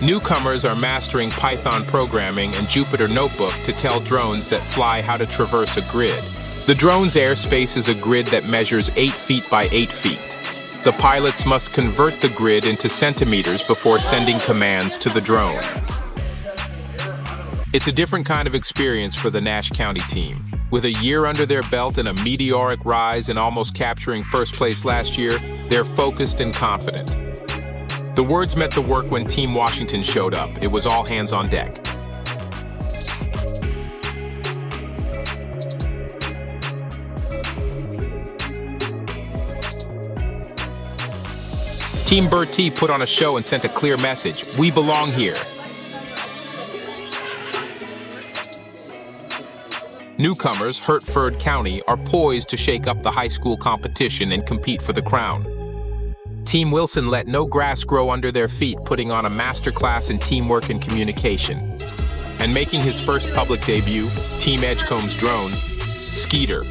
Newcomers are mastering Python programming and Jupyter Notebook to tell drones that fly how to traverse a grid. The drone's airspace is a grid that measures 8 feet by 8 feet. The pilots must convert the grid into centimeters before sending commands to the drone. It's a different kind of experience for the Nash County team. With a year under their belt and a meteoric rise and almost capturing first place last year, they're focused and confident. The words met the work when Team Washington showed up. It was all hands on deck. Team Bertie put on a show and sent a clear message: we belong here. Newcomers, Hertford County, are poised to shake up the high school competition and compete for the crown. Team Wilson let no grass grow under their feet, putting on a masterclass in teamwork and communication. And making his first public debut, Team Edgecomb's drone, Skeeter,